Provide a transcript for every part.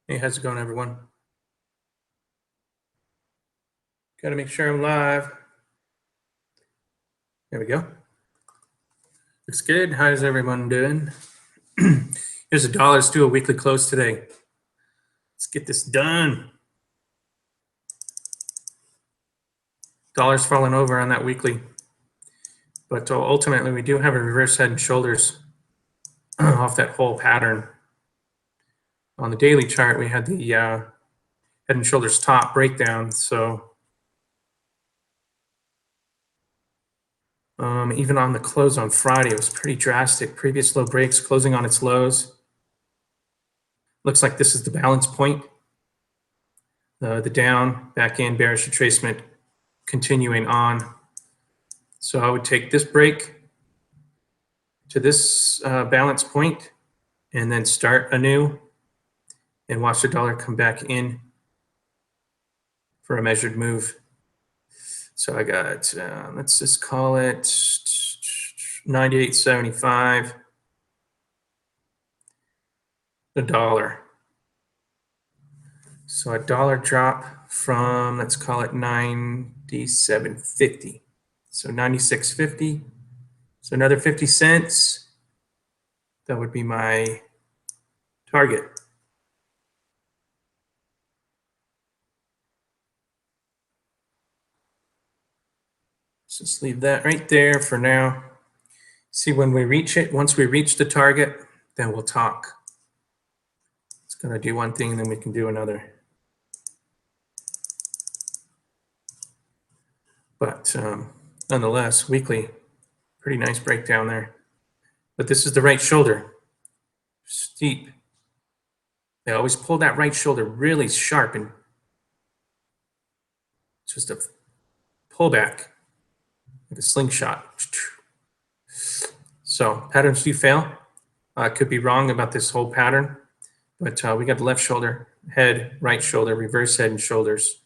Hey, how's it going, everyone? Got to make sure I'm live. There we go. Looks good. How's everyone doing? Here's $1. Let's do a weekly close today. Let's get this done. Dollar's falling over on that weekly. But ultimately, we do have a reverse head and shoulders off that whole pattern. On the daily chart, we had the head and shoulders top breakdown. So even on the close on Friday, it was pretty drastic. Previous low breaks, closing on its lows. Looks like this is the balance point. The down, back in, bearish retracement continuing on. So I would take this break to this balance point and then start anew and watch the dollar come back in for a measured move. So I got, let's just call it 98.75, the dollar. So a dollar drop from, let's call it 97.50. So 96.50. So another 50 cents. That would be my target. So just leave that right there for now. See when we reach it. Once we reach the target, then we'll talk. It's going to do one thing, and then we can do another. But nonetheless, weekly, pretty nice breakdown there. But this is the right shoulder, steep. They always pull that right shoulder really sharp and just a pullback, like a slingshot. So patterns do fail. I could be wrong about this whole pattern, but we got the left shoulder, head, right shoulder, reverse head and shoulders.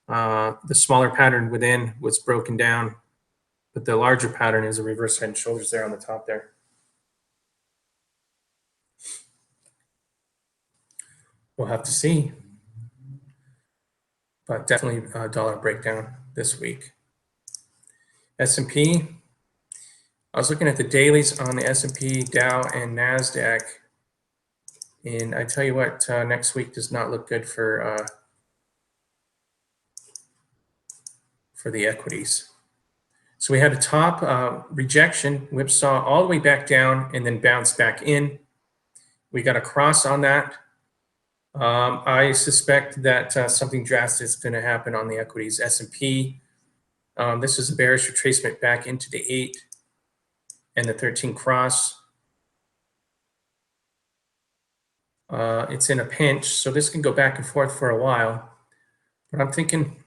The smaller pattern within was broken down, but the larger pattern is a reverse head and shoulders there on the top there. We'll have to see, but definitely a dollar breakdown this week. S&P, I was looking at the dailies on the S&P, Dow, and NASDAQ, and I tell you what, next week does not look good for the equities. So we had a top rejection, whipsaw all the way back down, and then bounced back in. We got a cross on that. I suspect that something drastic is going to happen on the equities. S&P, this is a bearish retracement back into the 8 and the 13 cross. It's in a pinch, so this can go back and forth for a while. But I'm thinking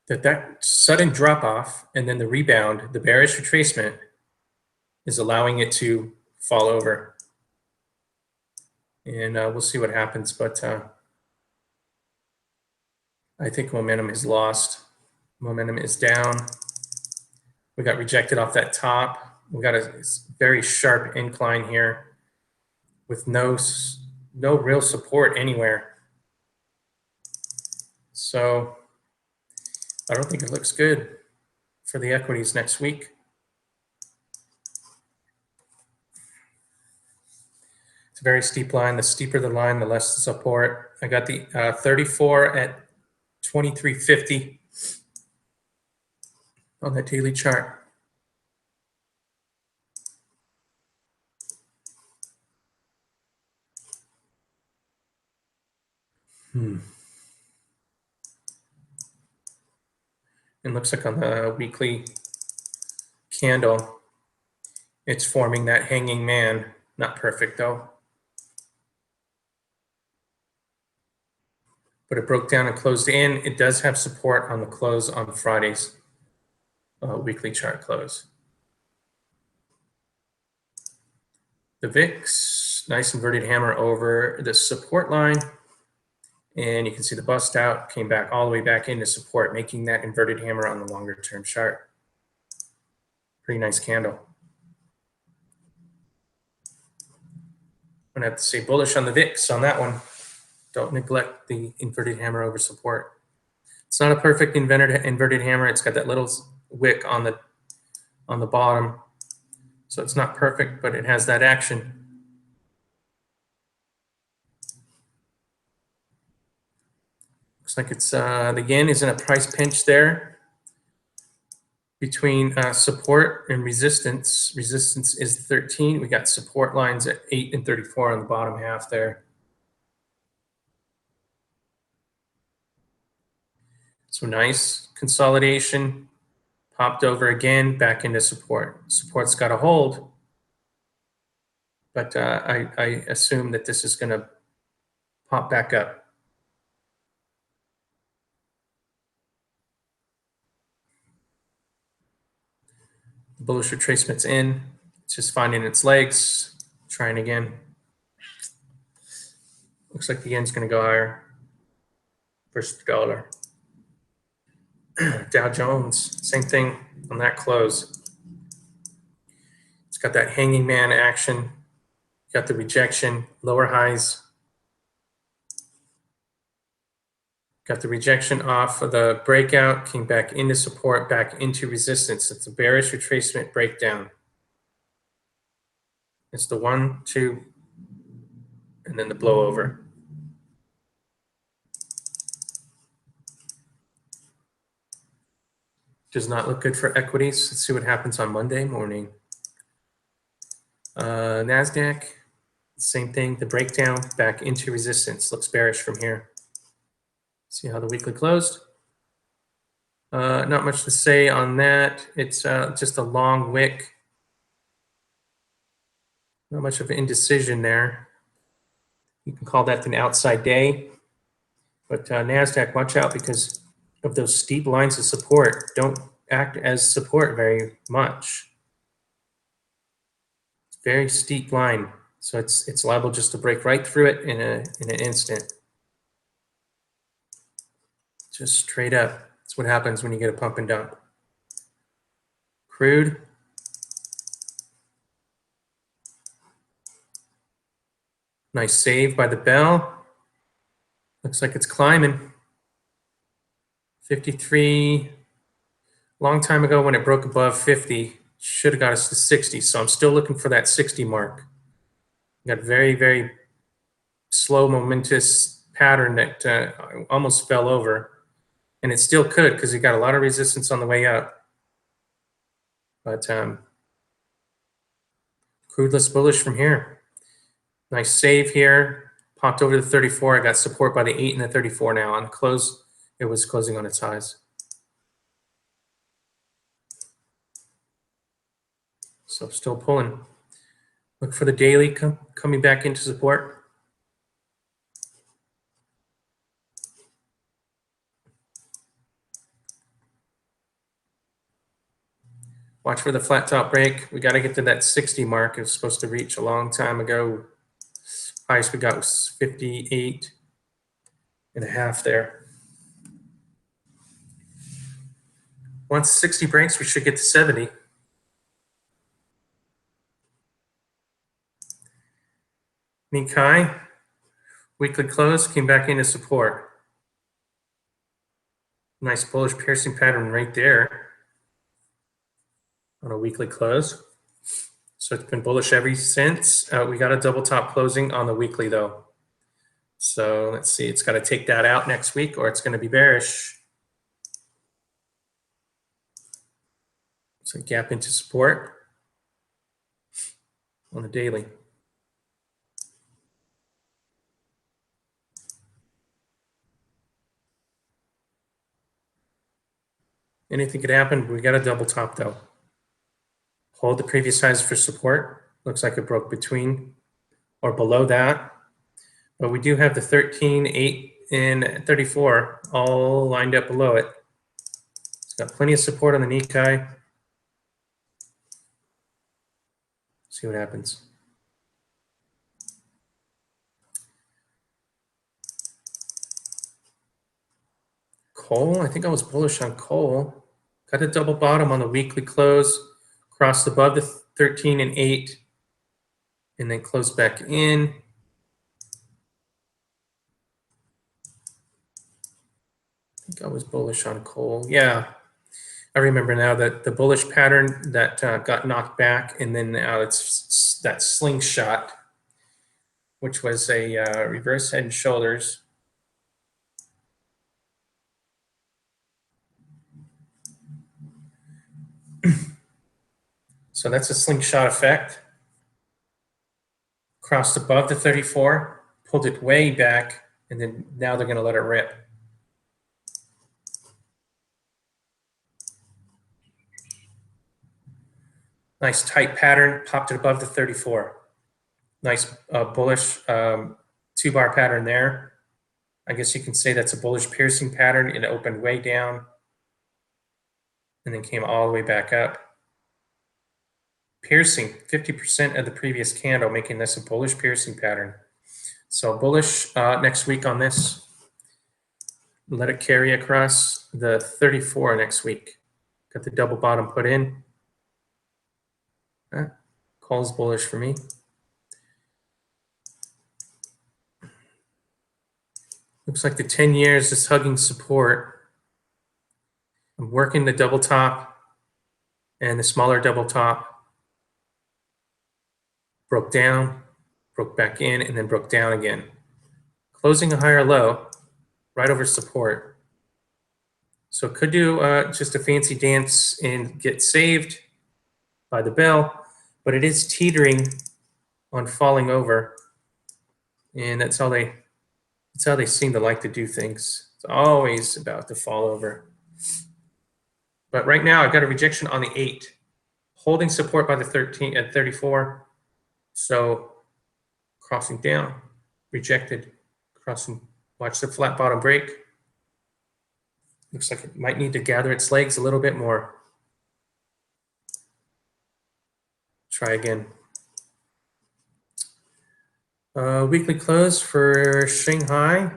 that sudden drop off and then the rebound, the bearish retracement, is allowing it to fall over. And we'll see what happens, but I think momentum is lost. Momentum is down. We got rejected off that top. We got a very sharp incline here with no real support anywhere. So I don't think it looks good for the equities next week. It's a very steep line. The steeper the line, the less the support. I got the 34 at 23.50 on that daily chart. It looks like on the weekly candle, it's forming that hanging man. Not perfect though. But it broke down and closed in. It does have support on the close on Friday's weekly chart close. The VIX, nice inverted hammer over the support line. And you can see the bust out came back all the way back into support, making that inverted hammer on the longer term chart. Pretty nice candle. I'm gonna have to say bullish on the VIX on that one. Don't neglect the inverted hammer over support. It's not a perfect inverted hammer. It's got that little wick on the bottom. So it's not perfect, but it has that action. Looks like it's the yen is in a price pinch there between support and resistance. Resistance is 13. We got support lines at 8 and 34 on the bottom half there. So nice consolidation, popped over again, back into support. Support's got a hold, but I assume that this is going to pop back up. The bullish retracement's in. It's just finding its legs, trying again. Looks like the yen's going to go higher versus the dollar. Dow Jones, same thing on that close. It's got that hanging man action. Got the rejection, lower highs. Got the rejection off of the breakout, came back into support, back into resistance. It's a bearish retracement breakdown. It's the 1, 2, and then the blowover. Does not look good for equities. Let's see what happens on Monday morning. NASDAQ, same thing, the breakdown back into resistance. Looks bearish from here. See how the weekly closed. Not much to say on that. It's just a long wick. Not much of an indecision there. You can call that an outside day. But NASDAQ, watch out because of those steep lines of support. Don't act as support very much. It's a very steep line. So it's liable just to break right through it in an instant. Just straight up. That's what happens when you get a pump and dump. Crude. Nice save by the bell. Looks like it's climbing. 53. Long time ago when it broke above 50, should have got us to 60. So I'm still looking for that 60 mark. Got very, very slow, momentous pattern that almost fell over. And it still could because it got a lot of resistance on the way up. But crude looks bullish from here. Nice save here. Popped over to 34. I got support by the 8 and the 34 now. On the close, it was closing on its highs. So still pulling. Look for the daily coming back into support. Watch for the flat top break. We got to get to that 60 mark. It was supposed to reach a long time ago. Highest we got was 58 and a half there. Once 60 breaks, we should get to 70. Nikkei, weekly close, came back into support. Nice bullish piercing pattern right there on a weekly close. So it's been bullish ever since. We got a double top closing on the weekly though. So let's see, it's got to take that out next week or it's going to be bearish. So gap into support on the daily. Anything could happen. We got a double top though. Hold the previous highs for support. Looks like it broke between or below that. But we do have the 13, 8, and 34 all lined up below it. It's got plenty of support on the Nikkei. See what happens. Coal, I think I was bullish on coal. Got a double bottom on the weekly close, crossed above the 13 and 8, and then closed back in. think I was bullish on coal. Yeah, I remember now that the bullish pattern that got knocked back, and then now it's that slingshot, which was a reverse head and shoulders. So that's a slingshot effect. Crossed above the 34, pulled it way back, and then now they're going to let it rip. Nice tight pattern, popped it above the 34. Nice bullish 2-bar pattern there. I guess you can say that's a bullish piercing pattern. It opened way down and then came all the way back up. Piercing 50% of the previous candle, making this a bullish piercing pattern. So bullish next week on this. Let it carry across the 34 next week. Got the double bottom put in. Calls bullish for me. Looks like the 10 years is hugging support. I'm working the double top and the smaller double top. Broke down, broke back in, and then broke down again. Closing a higher low right over support. So could do just a fancy dance and get saved by the bell, but it is teetering on falling over. And that's how they seem to like to do things. It's always about to fall over. But right now I've got a rejection on the 8, holding support by the 13 at 34. So crossing down, rejected, crossing, watch the flat bottom break. Looks like it might need to gather its legs a little bit more. Try again. Weekly close for Shanghai.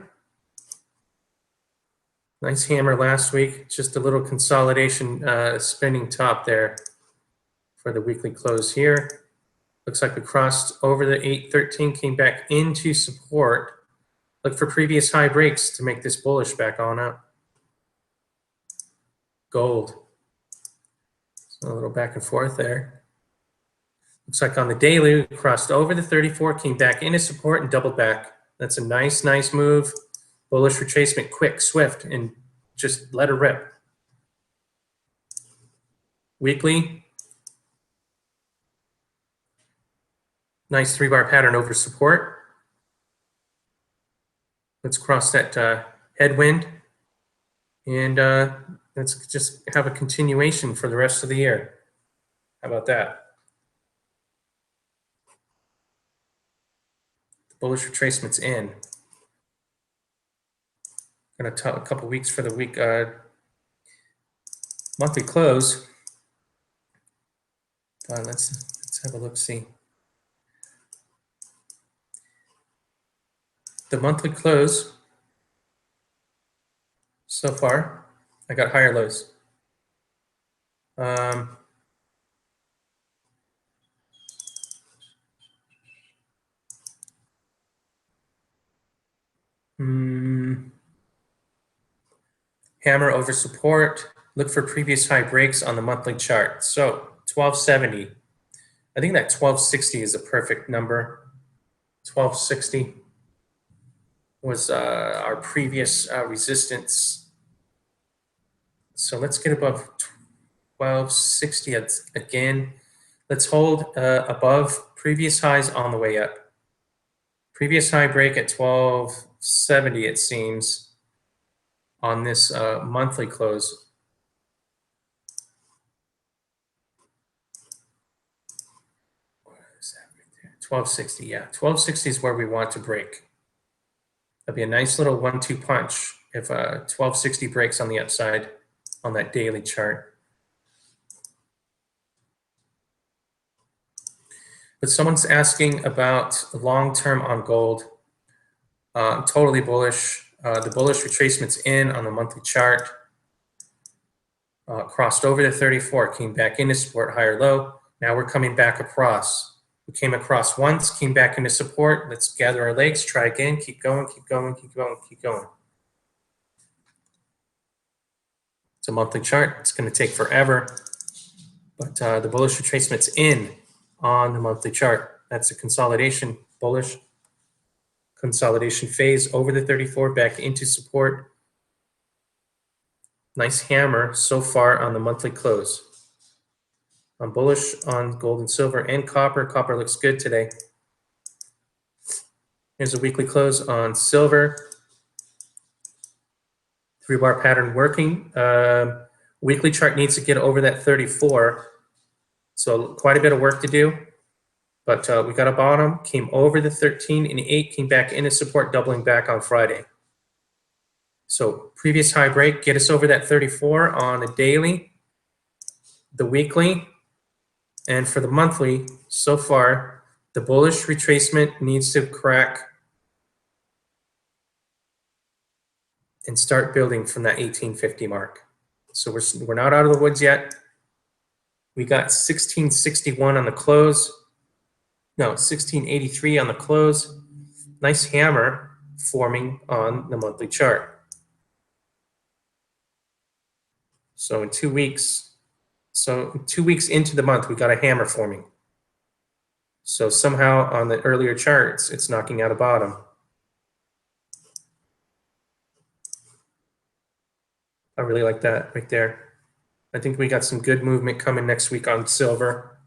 Nice hammer last week. Just a little consolidation spinning top there for the weekly close here. Looks like we crossed over the 813, came back into support. Look for previous high breaks to make this bullish back on up. Gold. So a little back and forth there. Looks like on the daily, we crossed over the 34, came back into support and doubled back. That's a nice, nice move. Bullish retracement, quick, swift, and just let it rip. Weekly. Nice 3-bar pattern over support. Let's cross that headwind. And let's just have a continuation for the rest of the year. How about that? The bullish retracement's in. Got a couple weeks for the week monthly close. Let's have a look, see. The monthly close so far, I got higher lows. Hammer over support. Look for previous high breaks on the monthly chart. So 1270. I think that 1260 is a perfect number. 1260 was our previous resistance. So let's get above 1260 again. Let's hold above previous highs on the way up. Previous high break at 1270, it seems, on this monthly close. What is that right there? 1260, yeah. 1260 is where we want to break. That'd be a nice little 1-2 punch if 1260 breaks on the upside on that daily chart. But someone's asking about long-term on gold. I'm totally bullish. The bullish retracement's in on the monthly chart. Crossed over the 34, came back into support, higher low. Now we're coming back across. We came across once, came back into support. Let's gather our legs, try again, keep going, keep going, keep going, keep going. It's a monthly chart. It's going to take forever, but the bullish retracement's in on the monthly chart. That's a consolidation, bullish consolidation phase over the 34, back into support. Nice hammer so far on the monthly close. I'm bullish on gold and silver and copper. Copper looks good today. Here's a weekly close on silver. 3-bar pattern working. Weekly chart needs to get over that 34. So quite a bit of work to do. But we got a bottom, came over the 13 and 8, came back into support, doubling back on Friday. So previous high break, get us over that 34 on the daily, the weekly, and for the monthly, so far, the bullish retracement needs to crack and start building from that 1850 mark. So we're not out of the woods yet. We got 1661 on the close. No, 1683 on the close. Nice hammer forming on the monthly chart. So in 2 weeks, into the month, we got a hammer forming. So somehow on the earlier charts, it's knocking out a bottom. I really like that right there. I think we got some good movement coming next week on silver.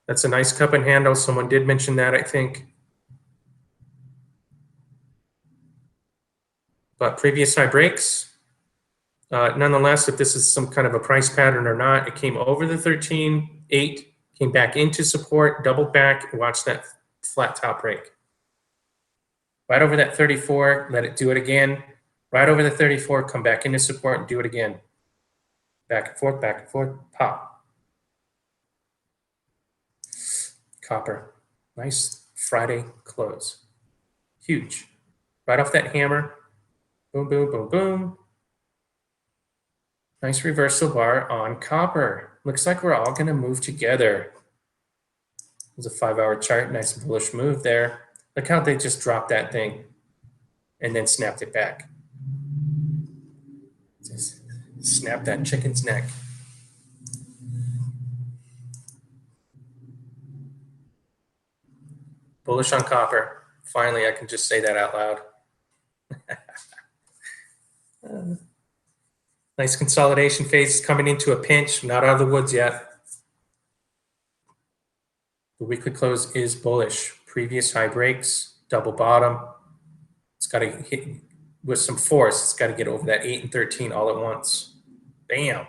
That's a nice cup and handle. Someone did mention that, I think. But previous high breaks. Nonetheless, if this is some kind of a price pattern or not, it came over the 13.8, came back into support, doubled back, and watch that flat top break. Right over that 34, let it do it again. Right over the 34, come back into support and do it again. Back and forth, pop. Copper, nice Friday close. Huge. Right off that hammer, boom, boom, boom, boom. Nice reversal bar on copper. Looks like we're all gonna move together. There's a 5-hour chart, nice bullish move there. Look how they just dropped that thing and then snapped it back. Just snap that chicken's neck. Bullish on copper. Finally, I can just say that out loud. Nice consolidation phase coming into a pinch, not out of the woods yet. The weekly close is bullish. Previous high breaks, double bottom. It's got to hit with some force. It's got to get over that 8 and 13 all at once. Bam.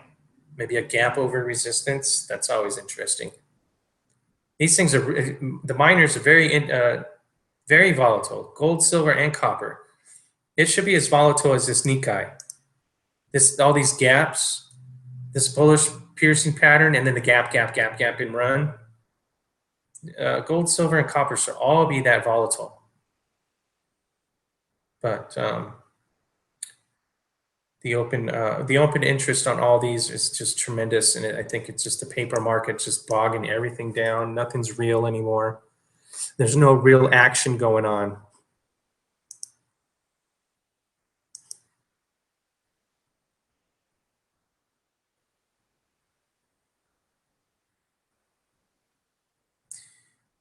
Maybe a gap over resistance. That's always interesting. These things are, the miners are very volatile. Gold, silver, and copper. It should be as volatile as this Nikkei. All these gaps, this bullish piercing pattern, and then the gap, and run. Gold, silver, and copper should all be that volatile. But the open interest on all these is just tremendous, and I think it's just the paper market just bogging everything down. Nothing's real anymore. There's no real action going on.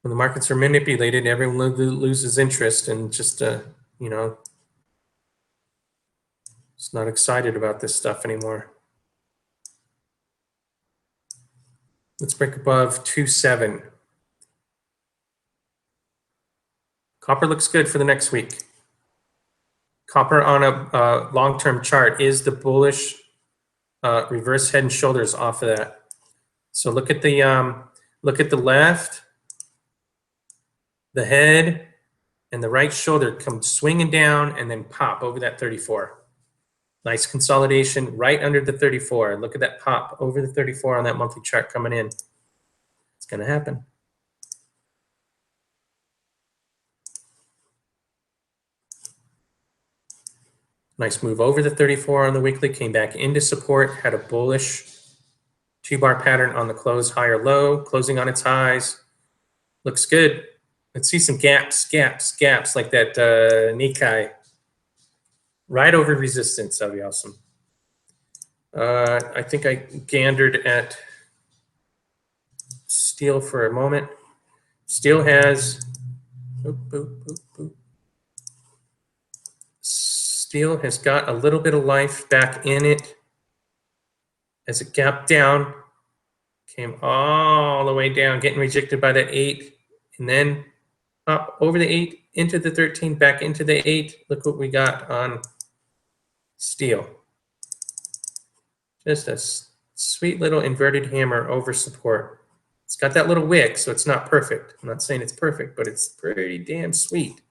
When the markets are manipulated, everyone loses interest and just, you know, it's not excited about this stuff anymore. Let's break above 2.7. Copper looks good for the next week. Copper on a long-term chart is the bullish reverse head and shoulders off of that. So look at the left. The head and the right shoulder come swinging down and then pop over that 34. Nice consolidation right under the 34. Look at that pop over the 34 on that monthly chart coming in. It's going to happen. Nice move over the 34 on the weekly, came back into support, had a bullish 2-bar pattern on the close, higher low, closing on its highs. Looks good. Let's see some gaps like that Nikkei. Right over resistance, that'd be awesome. I think I gandered at steel for a moment. Steel has, steel has got a little bit of life back in it as it gapped down, came all the way down, getting rejected by that 8, and then up over the 8 into the 13, back into the 8. Look what we got on steel. Just a sweet little inverted hammer over support. It's got that little wick, so it's not perfect. I'm not saying it's perfect, but it's pretty damn sweet.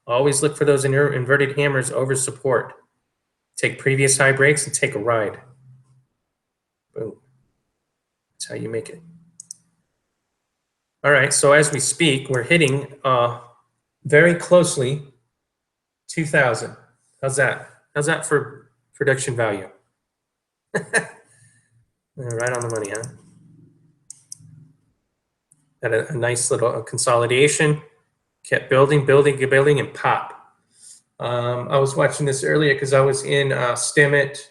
Always look for those inverted hammers over support. Take previous high breaks and take a ride. Boom. That's how you make it. All right, so as we speak, we're hitting very closely 2,000. How's that? How's that for production value? Right on the money, huh? Had a nice little consolidation. Kept building, and pop. I was watching this earlier because I was in Steemit.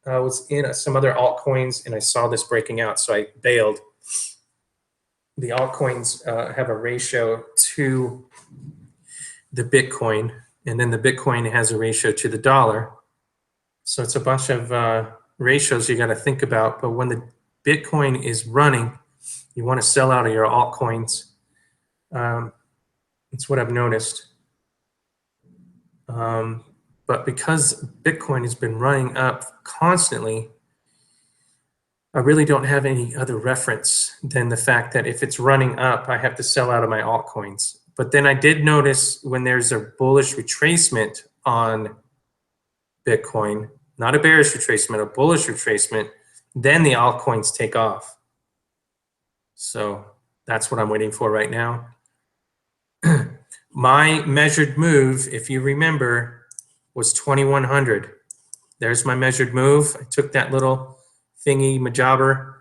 I was in some other altcoins, and I saw this breaking out, so I bailed. The altcoins have a ratio to the Bitcoin, and then the Bitcoin has a ratio to the dollar. So it's a bunch of ratios you got to think about. But when the Bitcoin is running, you want to sell out of your altcoins. It's what I've noticed. But because Bitcoin has been running up constantly, I really don't have any other reference than the fact that if it's running up, I have to sell out of my altcoins. But then I did notice when there's a bullish retracement on Bitcoin, not a bearish retracement, a bullish retracement, then the altcoins take off. So that's what I'm waiting for right now. My measured move, if you remember, was 2100. There's my measured move. I took that little thingy majobber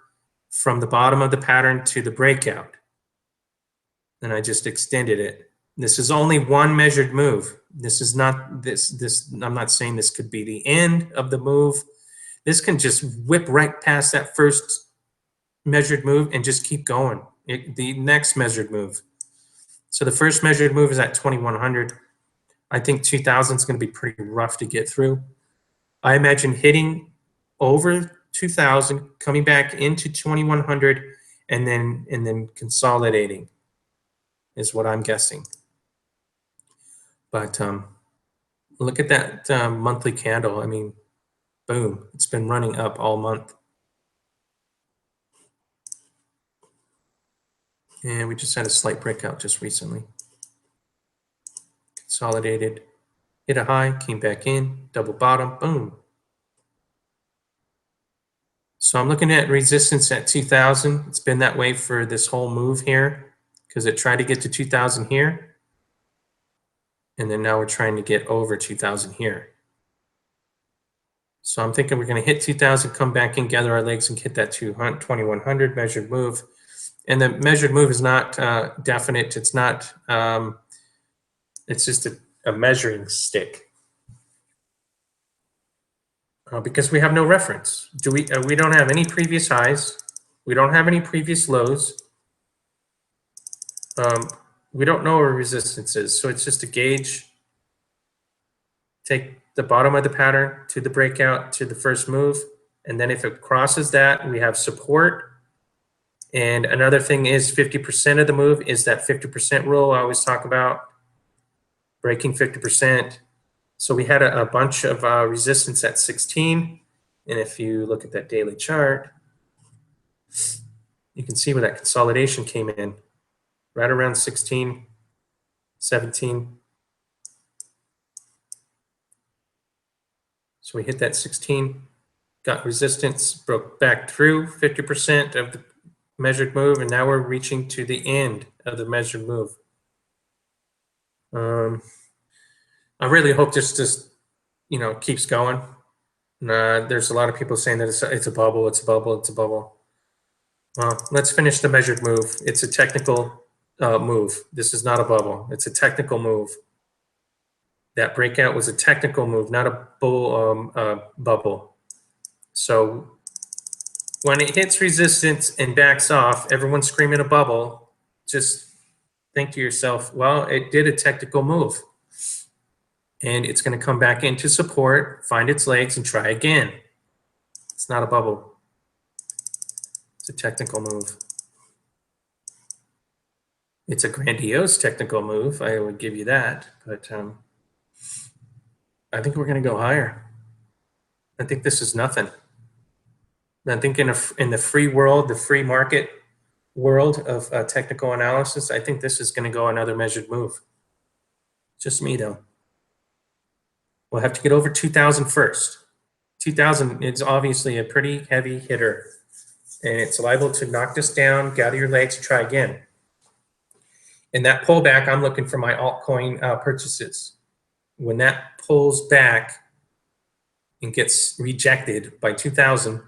from the bottom of the pattern to the breakout. And I just extended it. This is only one measured move. This is not this. I'm not saying this could be the end of the move. This can just whip right past that first measured move and just keep going. The next measured move. So the first measured move is at 2100. I think 2000 is going to be pretty rough to get through. I imagine hitting over 2000, coming back into 2100, and then consolidating is what I'm guessing. But look at that monthly candle. I mean, boom, it's been running up all month. And we just had a slight breakout just recently. Consolidated, hit a high, came back in, double bottom, boom. So I'm looking at resistance at 2000. It's been that way for this whole move here because it tried to get to 2000 here. And then now we're trying to get over 2000 here. So I'm thinking we're going to hit 2000, come back in, gather our legs, and hit that 2100 measured move. And the measured move is not definite. It's not, it's just a measuring stick. Because we have no reference. We don't have any previous highs. We don't have any previous lows. We don't know where resistance is. So it's just a gauge. Take the bottom of the pattern to the breakout to the first move. And then if it crosses that, we have support. And another thing is 50% of the move is that 50% rule I always talk about. Breaking 50%. So we had a bunch of resistance at 16. And if you look at that daily chart, you can see where that consolidation came in. Right around 16, 17. So we hit that 16, got resistance, broke back through 50% of the measured move, and now we're reaching to the end of the measured move. I really hope this just, keeps going. There's a lot of people saying that it's a bubble, it's a bubble, it's a bubble. Let's finish the measured move. It's a technical move. This is not a bubble. It's a technical move. That breakout was a technical move, not a bull bubble. So when it hits resistance and backs off, everyone's screaming a bubble. Just think to yourself, well, it did a technical move. And it's going to come back into support, find its legs, and try again. It's not a bubble. It's a technical move. It's a grandiose technical move, I would give you that. But I think we're going to go higher. I think this is nothing. I think in the free world, the free market world of technical analysis, I think this is going to go another measured move. Just me, though. We'll have to get over 2,000 first. 2,000 is obviously a pretty heavy hitter, and it's liable to knock this down, gather your legs, and try again. In that pullback, I'm looking for my altcoin purchases. When that pulls back and gets rejected by 2,000,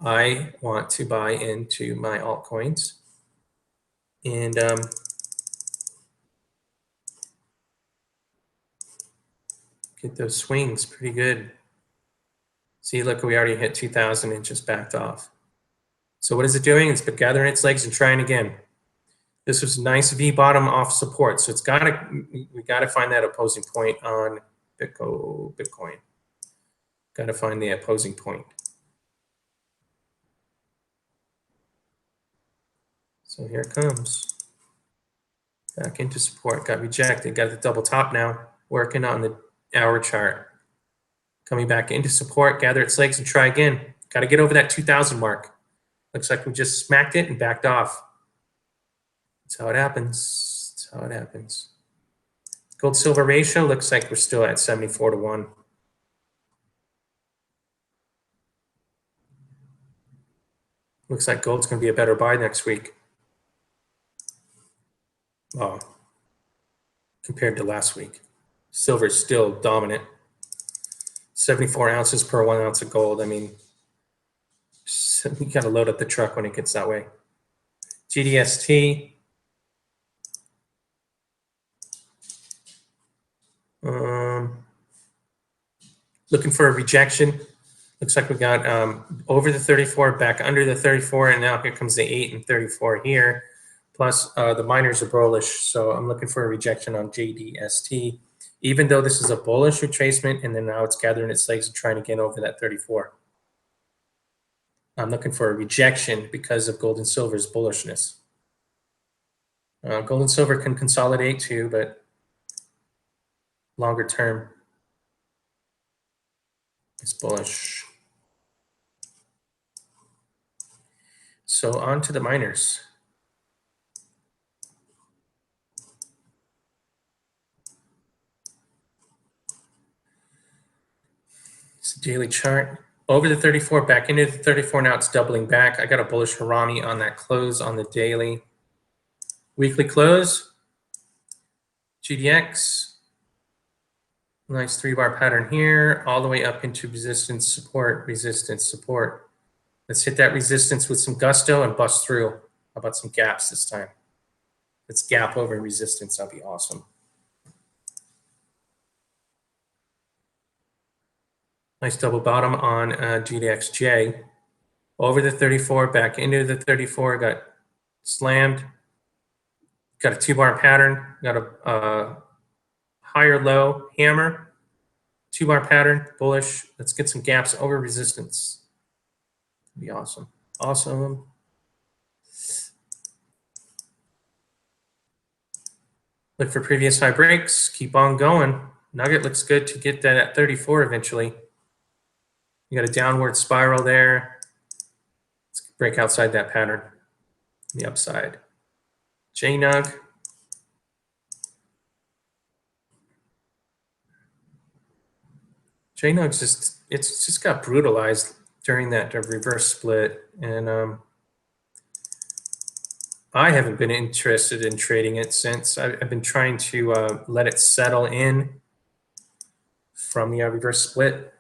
I want to buy into my altcoins. And get those swings pretty good. See, look, we already hit 2,000 and just backed off. So what is it doing? It's been gathering its legs and trying again. This was a nice V bottom off support. So we gotta find that opposing point on Bitcoin. Gotta find the opposing point. So here it comes. Back into support, got rejected, got the double top now, working on the hour chart. Coming back into support, gather its legs and try again. Got to get over that 2,000 mark. Looks like we just smacked it and backed off. That's how it happens. That's how it happens. Gold silver ratio looks like we're still at 74-1. Looks like gold's going to be a better buy next week. Oh, compared to last week. Silver is still dominant. 74 ounces per 1 ounce of gold. I mean, you got to load up the truck when it gets that way. GDST. Looking for a rejection. Looks like we got over the 34, back under the 34, and now here comes the 8 and 34 here. Plus, the miners are bullish, so I'm looking for a rejection on JDST. Even though this is a bullish retracement, and then now it's gathering its legs and trying to get over that 34. I'm looking for a rejection because of gold and silver's bullishness. Gold and silver can consolidate too, but longer term, it's bullish. So on to the miners. It's a daily chart. Over the 34, back into the 34. Now it's doubling back. I got a bullish Harami on that close on the daily. Weekly close. GDX. Nice 3-bar pattern here, all the way up into resistance, support, resistance, support. Let's hit that resistance with some gusto and bust through. How about some gaps this time? Let's gap over resistance. That'd be awesome. Nice double bottom on GDXJ. Over the 34, back into the 34, got slammed. Got a 2-bar pattern, got a higher low hammer, 2-bar pattern, bullish. Let's get some gaps over resistance. That'd be awesome. Awesome. Look for previous high breaks. Keep on going. Nugget looks good to get that at 34 eventually. You got a downward spiral there. Let's break outside that pattern. The upside. JNUG. JNUG's just got brutalized during that reverse split, and I haven't been interested in trading it since. I've been trying to let it settle in from the reverse split.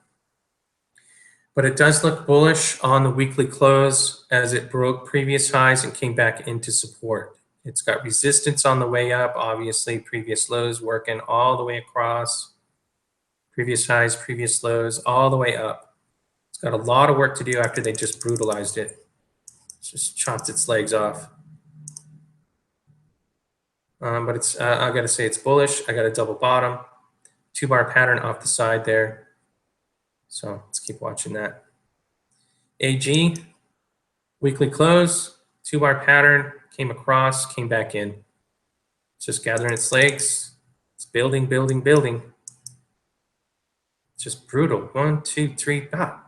But it does look bullish on the weekly close as it broke previous highs and came back into support. It's got resistance on the way up, obviously previous lows working all the way across. Previous highs, previous lows, all the way up. It's got a lot of work to do after they just brutalized it. Just chopped its legs off. But it's I gotta say it's bullish. I got a double bottom, 2-bar pattern off the side there. So let's keep watching that. AG, weekly close, 2-bar pattern, came across, came back in. It's just gathering its legs. It's building, building, building. It's just brutal. 1, 2, 3, ah.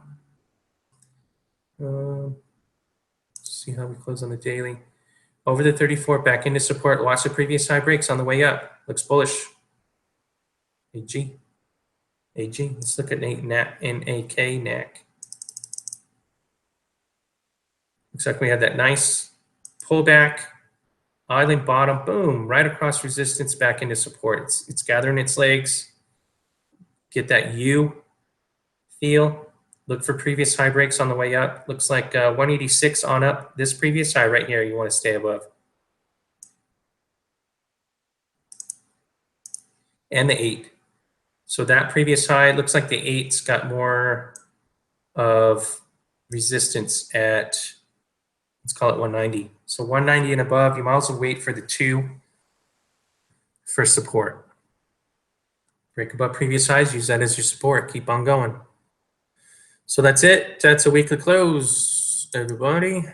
See how we close on the daily. Over the 34, back into support. Watch the previous high breaks on the way up. Looks bullish. AG. AG. Let's look at NAK, NAC. Looks like we had that nice pullback, island bottom, boom, right across resistance, back into support. It's gathering its legs. Get that U feel. Look for previous high breaks on the way up. Looks like 186 on up. This previous high right here, you want to stay above. And the 8. So that previous high, looks like the 8's got more of resistance at, let's call it 190. So 190 and above, you might also wait for the 2 for support. Break above previous highs, use that as your support. Keep on going. So that's it. That's a weekly close, everybody.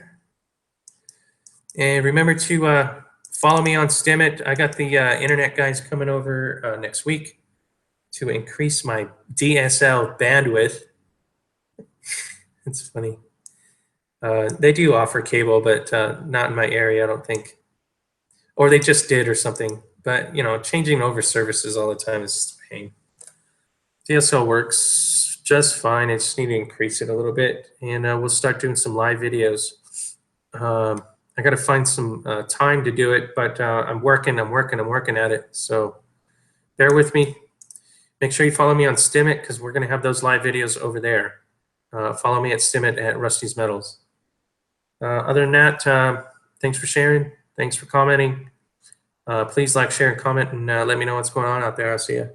And remember to follow me on Steemit. I got the internet guys coming over next week to increase my DSL bandwidth. It's funny. They do offer cable, but not in my area, I don't think. Or they just did or something. But, you know, changing over services all the time is just a pain. DSL works just fine. I just need to increase it a little bit. And we'll start doing some live videos. I got to find some time to do it, but I'm working at it. So bear with me. Make sure you follow me on Steemit because we're going to have those live videos over there. Follow me at Steemit at rustysmetals. Other than that, thanks for sharing. Thanks for commenting. Please like, share, and comment, and let me know what's going on out there. I'll see you.